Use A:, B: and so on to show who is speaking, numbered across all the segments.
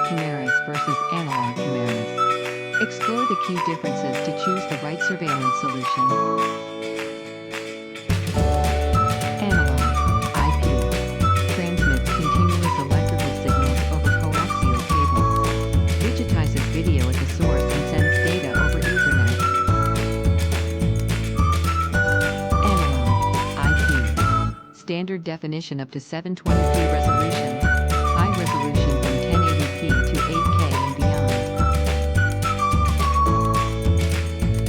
A: cameras versus analog cameras. Explore the key differences to choose the right surveillance solution. Analog IP transmits continuous electrical signals over coaxial cables, digitizes video at the source and sends data over Ethernet. Analog IP standard definition up to 720p resolution, high resolution from 1080p to 8K and beyond.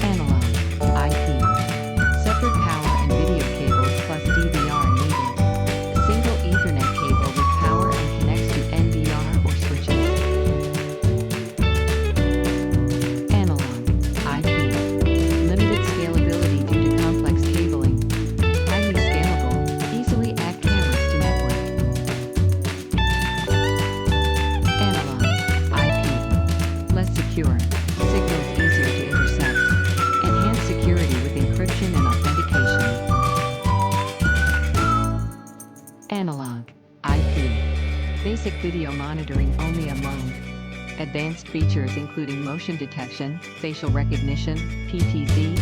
A: Analog IP separate power and video cables plus DVR needed. A single Ethernet cable with power and connects to NVR or switches. Analog IP limited scalability due to complex cabling. Highly scalable, easily add cameras to network. Analog IP less secure, signals easier to intercept. Enhanced security with encryption and authentication. Analog IP basic video monitoring only alone. Advanced features including motion detection, facial recognition, PTZ,